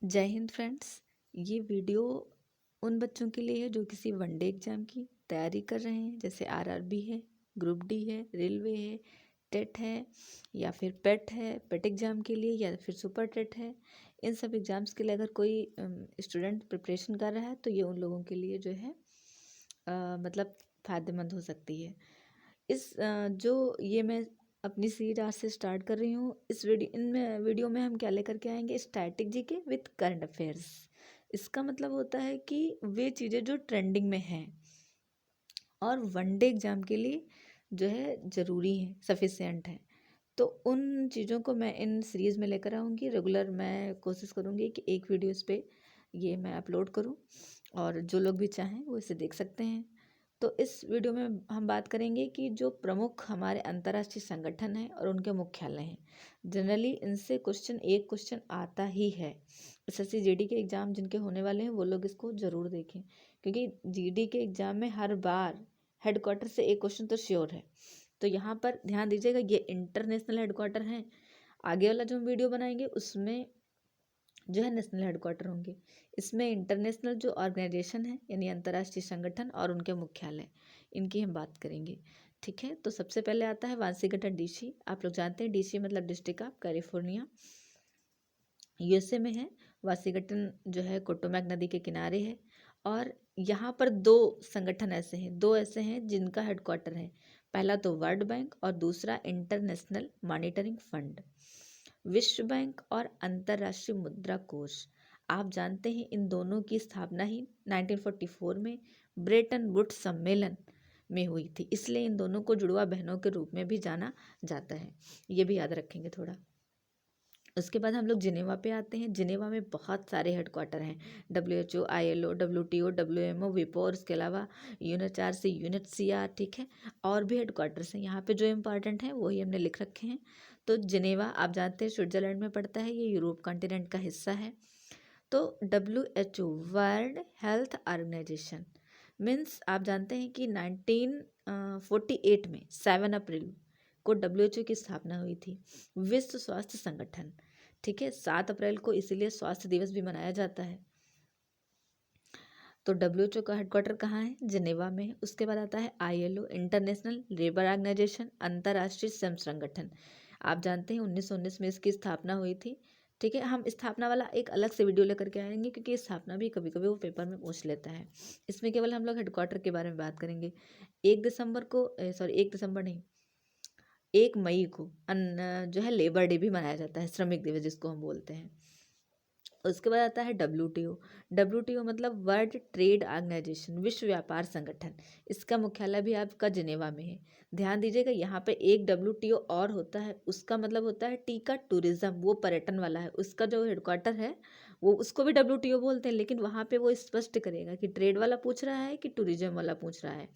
जय हिंद फ्रेंड्स। ये वीडियो उन बच्चों के लिए है जो किसी वनडे एग्जाम की तैयारी कर रहे हैं, जैसे आरआरबी है, ग्रुप डी है, रेलवे है, टेट है या फिर पेट है, पेट एग्ज़ाम के लिए, या फिर सुपर टेट है। इन सब एग्ज़ाम्स के लिए अगर कोई स्टूडेंट प्रिपरेशन कर रहा है तो ये उन लोगों के लिए जो है मतलब फ़ायदेमंद हो सकती है। जो ये मैं अपनी सीरीज आज से स्टार्ट कर रही हूँ। इस वीडियो में हम क्या लेकर के आएंगे, static GK with current affairs. इसका मतलब होता है कि वे चीज़ें जो ट्रेंडिंग में हैं और वनडे एग्जाम के लिए जो है ज़रूरी है, सफिशिएंट है, तो उन चीज़ों को मैं इन सीरीज़ में लेकर आऊँगी। रेगुलर मैं कोशिश करूँगी कि एक वीडियो इस पे ये मैं अपलोड करूँ और जो लोग भी चाहें वो इसे देख सकते हैं। तो इस वीडियो में हम बात करेंगे कि जो प्रमुख हमारे अंतर्राष्ट्रीय संगठन हैं और उनके मुख्यालय हैं। जनरली इनसे एक क्वेश्चन आता ही है। एसएससी जीडी के एग्ज़ाम जिनके होने वाले हैं वो लोग इसको ज़रूर देखें, क्योंकि जीडी के एग्ज़ाम में हर बार हेडक्वार्टर से एक क्वेश्चन तो श्योर है। तो यहाँ पर ध्यान दीजिएगा, ये इंटरनेशनल हेडक्वार्टर हैं। आगे वाला जो हम वीडियो बनाएंगे उसमें जो है नेशनल हेडक्वार्टर होंगे। इसमें इंटरनेशनल जो ऑर्गेनाइजेशन है यानी अंतर्राष्ट्रीय संगठन और उनके मुख्यालय, इनकी हम बात करेंगे। ठीक है, तो सबसे पहले आता है वाशिंगटन डीसी। आप लोग जानते हैं डीसी मतलब डिस्ट्रिक्ट ऑफ कैलिफोर्निया, यूएसए में है। वाशिंगटन जो है पोटोमैक नदी के किनारे है। और यहाँ पर दो ऐसे हैं जिनका हेडक्वार्टर है। पहला तो वर्ल्ड बैंक और दूसरा इंटरनेशनल मॉनिटरिंग फंड। विश्व बैंक और अंतर्राष्ट्रीय मुद्रा कोष, आप जानते हैं इन दोनों की स्थापना ही 1944 में ब्रेटन वुड्स सम्मेलन में हुई थी, इसलिए इन दोनों को जुड़वा बहनों के रूप में भी जाना जाता है। ये भी याद रखेंगे थोड़ा। उसके बाद हम लोग जिनेवा पे आते हैं। जिनेवा में बहुत सारे हेडक्वार्टर हैं, WHO, ILO, WTO, WMO, विपो, और उसके अलावा UNHRC, UNHCR, ठीक है, और भी हेडक्वार्टर्स हैं। यहाँ पे जो इम्पॉर्टेंट है वही हमने लिख रखे हैं। तो जिनेवा आप जानते हैं स्विट्जरलैंड में पड़ता है, ये यूरोप कॉन्टिनेंट का हिस्सा है। तो WHO World Health Organization means आप जानते हैं कि 1948 में 7 अप्रैल को WHO की स्थापना हुई थी, विश्व स्वास्थ्य संगठन। ठीक है, 7 अप्रैल को इसीलिए स्वास्थ्य दिवस भी मनाया जाता है। तो WHO का हेडक्वार्टर कहाँ है? जिनेवा में है। उसके बाद आता है ILO, इंटरनेशनल लेबर ऑर्गेनाइजेशन, अंतर्राष्ट्रीय श्रम संगठन। आप जानते हैं 1919 में इसकी स्थापना हुई थी। ठीक है, हम स्थापना वाला एक अलग से वीडियो लेकर के आएंगे, क्योंकि स्थापना भी कभी कभी वो पेपर में पूछ लेता है। इसमें केवल हम लोग हेडक्वार्टर के बारे में बात करेंगे। 1 दिसंबर नहीं, 1 मई को जो है लेबर डे भी मनाया जाता है, श्रमिक दिवस जिसको हम बोलते हैं। उसके बाद आता है WTO मतलब वर्ल्ड ट्रेड ऑर्गेनाइजेशन, विश्व व्यापार संगठन। इसका मुख्यालय भी आपका जिनेवा में है। ध्यान दीजिएगा, यहाँ पे एक WTO और होता है, उसका मतलब होता है टी का टूरिज्म, वो पर्यटन वाला है। उसका जो हेडक्वार्टर है वो, उसको भी WTO बोलते हैं, लेकिन वहाँ पे वो स्पष्ट करेगा कि ट्रेड वाला पूछ रहा है कि टूरिज्म वाला पूछ रहा है।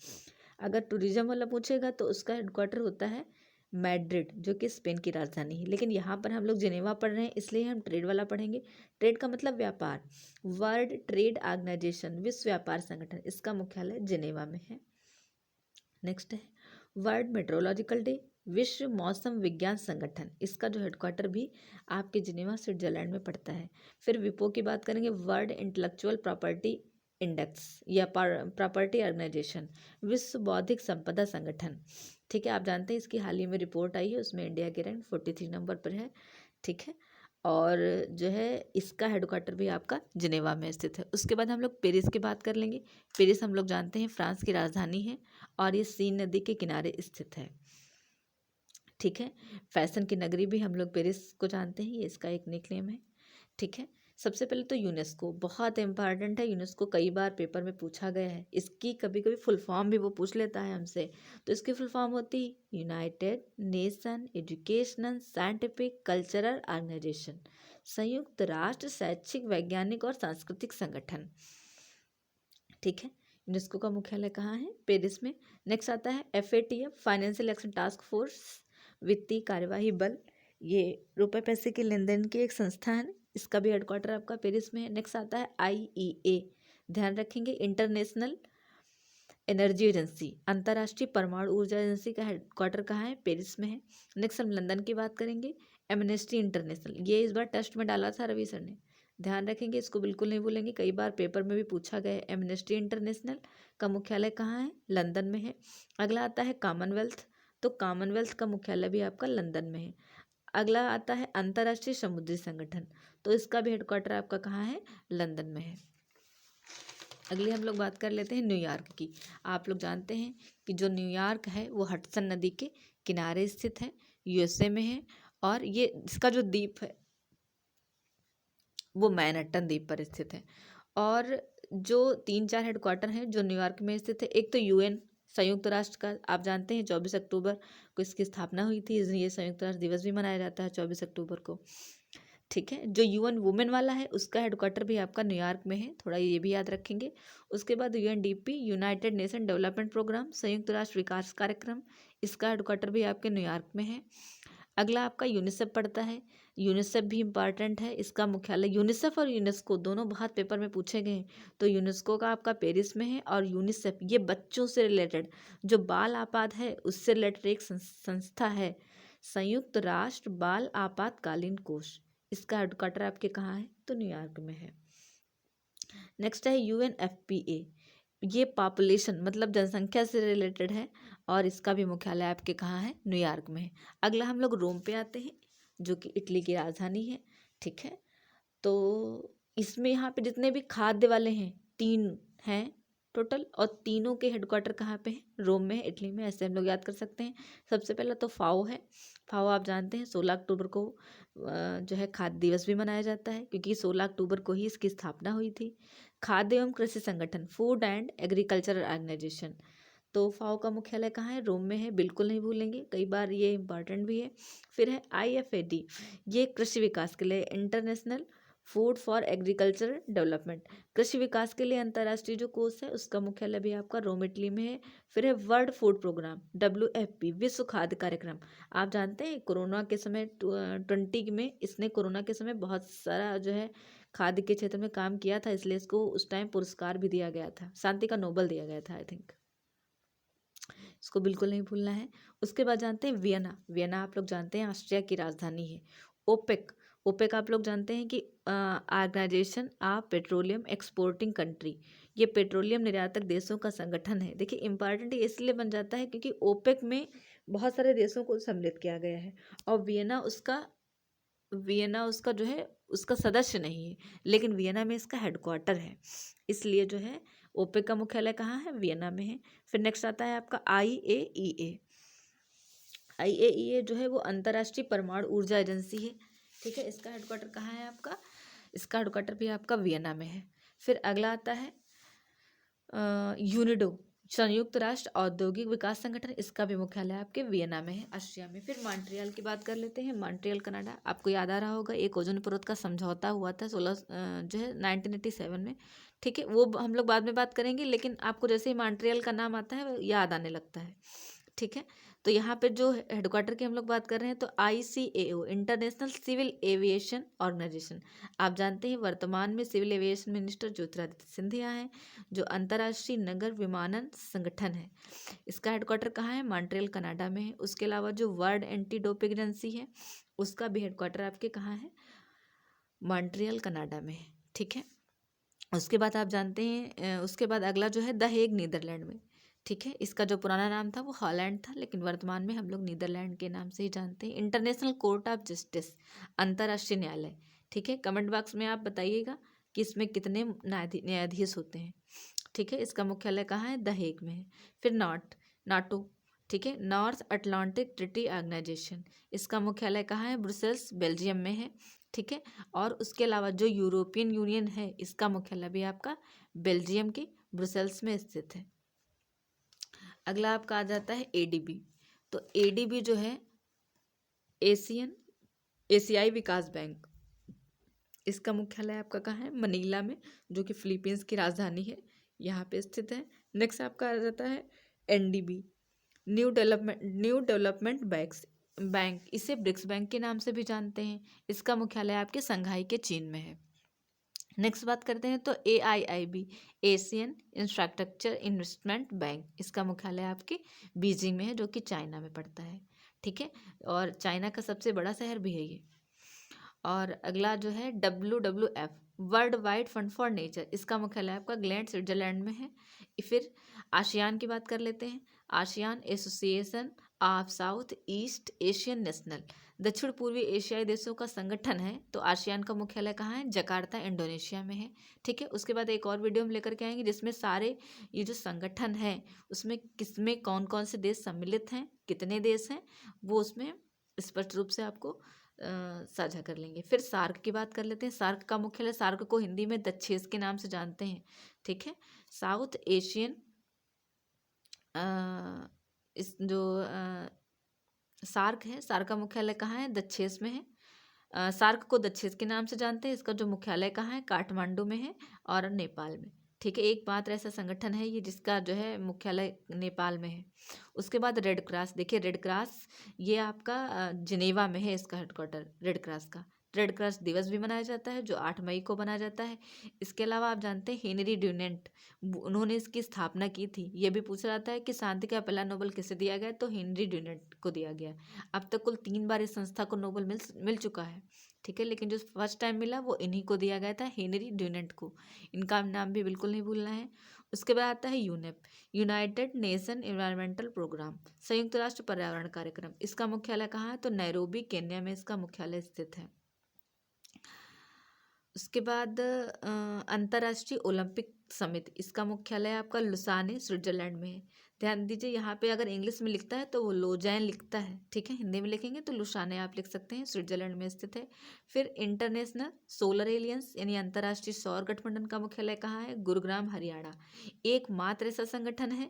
अगर टूरिज्म वाला पूछेगा तो उसका हेडक्वार्टर होता है मैड्रिड, जो कि स्पेन की राजधानी है। लेकिन यहाँ पर हम लोग जिनेवा पढ़ रहे हैं, इसलिए हम ट्रेड वाला पढ़ेंगे। ट्रेड का मतलब व्यापार। वर्ल्ड ट्रेड ऑर्गेनाइजेशन, विश्व व्यापार संगठन, इसका मुख्यालय जिनेवा में है। नेक्स्ट है वर्ल्ड मेट्रोलॉजिकल डे, विश्व मौसम विज्ञान संगठन। इसका जो हेडक्वार्टर भी आपके जिनेवा स्विट्जरलैंड में पड़ता है। फिर विपो की बात करेंगे, वर्ल्ड इंटेलेक्चुअल प्रॉपर्टी इंडेक्स या प्रॉपर्टी ऑर्गेनाइजेशन, विश्व बौद्धिक संपदा संगठन। ठीक है, आप जानते हैं इसकी हाल ही में रिपोर्ट आई है, उसमें इंडिया की रैंक 43 नंबर पर है। ठीक है, और जो है इसका हेडक्वार्टर भी आपका जिनेवा में स्थित है। उसके बाद हम लोग पेरिस की बात कर लेंगे। पेरिस हम लोग जानते हैं फ्रांस की राजधानी है और ये सीन नदी के किनारे स्थित है। ठीक है, फैशन की नगरी भी हम लोग पेरिस को जानते हैं, ये इसका एक निकनेम है। ठीक है, सबसे पहले तो यूनेस्को बहुत इंपॉर्टेंट है। यूनेस्को कई बार पेपर में पूछा गया है, इसकी कभी कभी फुल फॉर्म भी वो पूछ लेता है हमसे। तो इसकी फुल फॉर्म होती है United Nation Educational Scientific Cultural Organization, संयुक्त राष्ट्र शैक्षिक वैज्ञानिक और सांस्कृतिक संगठन। ठीक है, यूनेस्को का मुख्यालय कहाँ है? पेरिस में। नेक्स्ट आता है FATF, financial action task force, वित्तीय कार्यवाही बल। ये रुपए पैसे के लेन देन की एक संस्था है, इसका भी हेडक्वार्टर आपका पेरिस में है। नेक्स्ट आता है IEA, ध्यान रखेंगे, इंटरनेशनल एनर्जी एजेंसी, अंतर्राष्ट्रीय परमाणु ऊर्जा एजेंसी का हेडक्वार्टर कहाँ है? पेरिस में है। नेक्स्ट हम लंदन की बात करेंगे, एमनेस्टी इंटरनेशनल, ये इस बार टेस्ट में डाला था रवि सर ने, ध्यान रखेंगे, इसको बिल्कुल नहीं भूलेंगे, कई बार पेपर में भी पूछा गया है। एमनेस्टी इंटरनेशनल का मुख्यालय कहाँ है? लंदन में है। अगला आता है कॉमनवेल्थ, तो कॉमनवेल्थ का मुख्यालय भी आपका लंदन में है। अगला आता है अंतर्राष्ट्रीय समुद्री संगठन, तो इसका भी हेडक्वार्टर आपका कहाँ है? लंदन में है। अगली हम लोग बात कर लेते हैं न्यूयॉर्क की। आप लोग जानते हैं कि जो न्यूयॉर्क है वो हडसन नदी के किनारे स्थित है, यूएसए में है, और ये इसका जो द्वीप है वो मैनहट्टन द्वीप पर स्थित है। और जो 3-4 हेडक्वार्टर हैं जो न्यूयॉर्क में स्थित है, एक तो यूएन संयुक्त राष्ट्र का, आप जानते हैं 24 अक्टूबर को इसकी स्थापना हुई थी, इसलिए संयुक्त राष्ट्र दिवस भी मनाया जाता है 24 अक्टूबर को। ठीक है, जो यूएन वुमेन वाला है उसका हेडक्वार्टर भी आपका न्यूयॉर्क में है, थोड़ा ये भी याद रखेंगे। उसके बाद UNDP, united nation development programme, संयुक्त राष्ट्र विकास कार्यक्रम, इसका हेडक्वार्टर भी आपके न्यूयॉर्क में है। अगला आपका यूनिसेफ पड़ता है। यूनिसेफ भी इम्पॉर्टेंट है, इसका मुख्यालय, यूनिसेफ और यूनेस्को दोनों बहुत पेपर में पूछे गए हैं। तो यूनेस्को का आपका पेरिस में है, और यूनिसेफ ये बच्चों से रिलेटेड, जो बाल आपात है उससे रिलेटेड एक संस्था है, संयुक्त राष्ट्र बाल आपातकालीन कोष, इसका हेडक्वार्टर आपके कहाँ है? तो न्यूयॉर्क में है। नेक्स्ट है यूएनएफपीए, ये पॉपुलेशन मतलब जनसंख्या से रिलेटेड है, और इसका भी मुख्यालय आपके कहाँ है? न्यूयॉर्क में है। अगला हम लोग रोम पे आते हैं, जो कि इटली की राजधानी है। ठीक है, तो इसमें यहाँ पे जितने भी खाद्य वाले हैं 3 हैं टोटल, और तीनों के हेडक्वार्टर कहाँ पे हैं? रोम में है, इटली में, ऐसे हम लोग याद कर सकते हैं। सबसे पहला तो फाओ है। फाओ आप जानते हैं 16 अक्टूबर को जो है खाद्य दिवस भी मनाया जाता है, क्योंकि 16 अक्टूबर को ही इसकी स्थापना हुई थी। खाद्य एवं कृषि संगठन, फूड एंड एग्रीकल्चरल ऑर्गेनाइजेशन, तो फाओ का मुख्यालय कहाँ है? रोम में है, बिल्कुल नहीं भूलेंगे, कई बार ये इंपॉर्टेंट भी है। फिर है आईएफएडी, ये कृषि विकास के लिए, international food for agriculture development, कृषि विकास के लिए अंतर्राष्ट्रीय जो कोष है उसका मुख्यालय भी आपका रोम इटली में है। फिर है वर्ल्ड फूड प्रोग्राम, WFP, विश्व खाद्य कार्यक्रम, आप जानते हैं कोरोना के समय 20 में इसने कोरोना के समय बहुत सारा जो है खाद्य के क्षेत्र में काम किया था, इसलिए इसको उस टाइम पुरस्कार भी दिया गया था, शांति का नोबेल दिया गया था आई थिंक, इसको बिल्कुल नहीं भूलना है। उसके बाद जानते हैं वियना, वियना आप लोग जानते हैं ऑस्ट्रिया की राजधानी है। ओपेक, ओपेक आप लोग जानते हैं कि organisation of petroleum exporting country, ये पेट्रोलियम निर्यातक देशों का संगठन है। देखिए इंपॉर्टेंट इसलिए बन जाता है क्योंकि ओपेक में बहुत सारे देशों को सम्मिलित किया गया है, और वियना उसका जो है उसका सदस्य नहीं है, लेकिन वियना में इसका हेडक्वार्टर है, इसलिए जो है ओपेक का मुख्यालय कहाँ है? वियना में है। फिर नेक्स्ट आता है आपका IAEA, IAEA जो है वो अंतर्राष्ट्रीय परमाणु ऊर्जा एजेंसी है। ठीक है, इसका हेडक्वार्टर कहाँ है आपका? इसका हेडक्वार्टर भी आपका वियना में है। फिर अगला आता है यूनिडो, संयुक्त राष्ट्र औद्योगिक विकास संगठन, इसका भी मुख्यालय आपके वियना में है, ऑस्ट्रिया में। फिर मॉन्ट्रियल की बात कर लेते हैं। मॉन्ट्रियल कनाडा, आपको याद आ रहा होगा एक ओजोन परत का समझौता हुआ था 16 जो है 1987 में। ठीक है, वो हम लोग बाद में बात करेंगे, लेकिन आपको जैसे ही मॉन्ट्रियल का नाम आता है याद आने लगता है। ठीक है, तो यहाँ पे जो हेडक्वार्टर की हम लोग बात कर रहे हैं तो ICAO, international civil aviation organisation, आप जानते हैं वर्तमान में civil aviation minister Jyotiraditya Scindia हैं, जो अंतर्राष्ट्रीय नगर विमानन संगठन है, इसका हेडक्वार्टर कहाँ है? मॉन्ट्रियल कनाडा में है। उसके अलावा जो वर्ल्ड एंटी डोपिंग एजेंसी है उसका भी हेडक्वार्टर आपके कहाँ है? मॉन्ट्रियल कनाडा में है। ठीक है, उसके बाद आप जानते हैं उसके बाद अगला जो है द हेग, नीदरलैंड में। ठीक है, इसका जो पुराना नाम था वो हॉलैंड था, लेकिन वर्तमान में हम लोग नीदरलैंड के नाम से ही जानते हैं। इंटरनेशनल कोर्ट ऑफ जस्टिस, अंतर्राष्ट्रीय न्यायालय। ठीक है, कमेंट बॉक्स में आप बताइएगा कि इसमें कितने न्यायाधीश होते हैं। ठीक है, इसका मुख्यालय कहाँ है? द हेग में है। फिर नाटो, ठीक है, नॉर्थ अटलांटिक ट्रीटी ऑर्गेनाइजेशन, इसका मुख्यालय कहाँ है? ब्रुसेल्स, बेल्जियम में है। ठीक है, और उसके अलावा जो यूरोपियन यूनियन है इसका मुख्यालय भी आपका बेल्जियम के ब्रुसेल्स में स्थित है। अगला आपका आ जाता है ADB, तो ADB जो है एशियाई विकास बैंक, इसका मुख्यालय आपका कहाँ है? मनीला में, जो कि फिलीपींस की राजधानी है, यहाँ पे स्थित है। नेक्स्ट आपका आ जाता है NDB, न्यू डेवलपमेंट बैंक, इसे ब्रिक्स बैंक के नाम से भी जानते हैं, इसका मुख्यालय आपके संघाई के चीन में है। नेक्स्ट बात करते हैं तो AIIB, Asian infrastructure investment bank, इसका मुख्यालय आपके बीजिंग में है, जो कि चाइना में पड़ता है। ठीक है, और चाइना का सबसे बड़ा शहर भी है ये। और अगला जो है WWF, world wide fund for nature, इसका मुख्यालय आपका ग्लैंड स्विट्जरलैंड में है। फिर आसियान की बात कर लेते हैं। ASEAN association of south east Asian national, दक्षिण पूर्वी एशियाई देशों का संगठन है। तो आसियान का मुख्यालय कहाँ है? जकार्ता, इंडोनेशिया में है। ठीक है, उसके बाद एक और वीडियो हम लेकर के आएंगे जिसमें सारे ये जो संगठन है उसमें किसमें कौन कौन से देश सम्मिलित हैं, कितने देश हैं, वो उसमें स्पष्ट रूप से आपको साझा कर लेंगे। फिर सार्क की बात कर लेते हैं। सार्क का मुख्यालय, सार्क को हिंदी में दक्षेस के नाम से जानते हैं। ठीक है, साउथ एशियन इस जो सार्क है, सार्क का मुख्यालय कहाँ है? दक्षेस में है। सार्क को दक्षेस के नाम से जानते हैं। इसका जो मुख्यालय कहाँ है? काठमांडू में है और नेपाल में। ठीक है, एक मात्र ऐसा संगठन है ये जिसका जो है मुख्यालय नेपाल में है। उसके बाद रेड क्रॉस, देखिए रेड क्रॉस ये आपका जिनेवा में है, इसका हेडक्वार्टर रेड क्रॉस का। रेड क्रॉस दिवस भी मनाया जाता है जो 8 मई को मनाया जाता है। इसके अलावा आप जानते हैं हेनरी ड्यूनेंट, उन्होंने इसकी स्थापना की थी। ये भी पूछा जाता है कि शांति का पहला नोबेल किसे दिया गया? तो हेनरी ड्यूनेंट को दिया गया। अब तक कुल 3 बार इस संस्था को नोबेल मिल चुका है। ठीक है, लेकिन जो फर्स्ट टाइम मिला वो इन्हीं को दिया गया था, हेनरी ड्यूनेंट को। इनका नाम भी बिल्कुल नहीं भूलना है। उसके बाद आता है UNEP, united nation environmental programme, संयुक्त राष्ट्र पर्यावरण कार्यक्रम। इसका मुख्यालय कहाँ है? तो नैरोबी, केन्या में इसका मुख्यालय स्थित है। उसके बाद अंतर्राष्ट्रीय ओलंपिक समिति, इसका मुख्यालय आपका लुसाने, स्विट्जरलैंड में है। ध्यान दीजिए, यहाँ पे अगर इंग्लिश में लिखता है तो वो लोजैन लिखता है। ठीक है, हिंदी में लिखेंगे तो लुसाने आप लिख सकते हैं, स्विट्जरलैंड में स्थित है। फिर इंटरनेशनल सोलर एलियंस यानी अंतर्राष्ट्रीय सौर गठबंधन का मुख्यालय कहाँ है? गुरुग्राम, हरियाणा। एकमात्र ऐसा संगठन है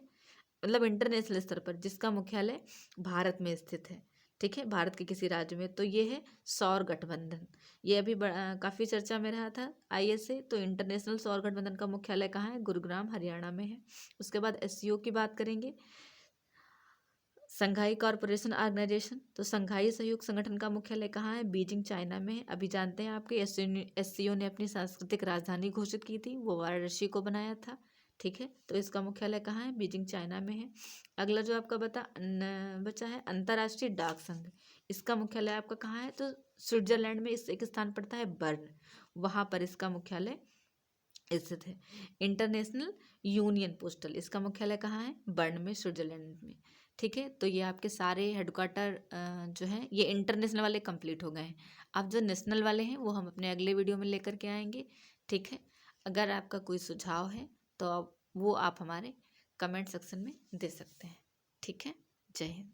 मतलब इंटरनेशनल स्तर पर जिसका मुख्यालय भारत में स्थित है। ठीक है, भारत के किसी राज्य में, तो ये है सौर गठबंधन। ये अभी काफ़ी चर्चा में रहा था IS से। तो इंटरनेशनल सौर गठबंधन का मुख्यालय कहाँ है? गुरुग्राम, हरियाणा में है। उसके बाद SCO की बात करेंगे, संघाई कॉरपोरेशन ऑर्गेनाइजेशन। तो संघाई सहयोग संगठन का मुख्यालय कहाँ है? बीजिंग, चाइना में है। अभी जानते हैं आपके SCO ने अपनी सांस्कृतिक राजधानी घोषित की थी, वो वाराणसी को बनाया था। ठीक है, तो इसका मुख्यालय कहाँ है? बीजिंग, चाइना में है। अगला जो आपका बचा है अंतर्राष्ट्रीय डाक संघ, इसका मुख्यालय आपका कहाँ है? तो स्विट्जरलैंड में इस एक स्थान पड़ता है बर्न, वहाँ पर इसका मुख्यालय स्थित है। इंटरनेशनल यूनियन पोस्टल, इसका मुख्यालय कहाँ है? बर्न में, स्विट्जरलैंड में। ठीक है, तो ये आपके सारे हेडक्वार्टर जो हैं ये इंटरनेशनल वाले कंप्लीट हो गए हैं। अब जो नेशनल वाले हैं वो हम अपने अगले वीडियो में लेकर के आएंगे। ठीक है, अगर आपका कोई सुझाव है तो वो आप हमारे कमेंट सेक्शन में दे सकते हैं। ठीक है, जय हिंद।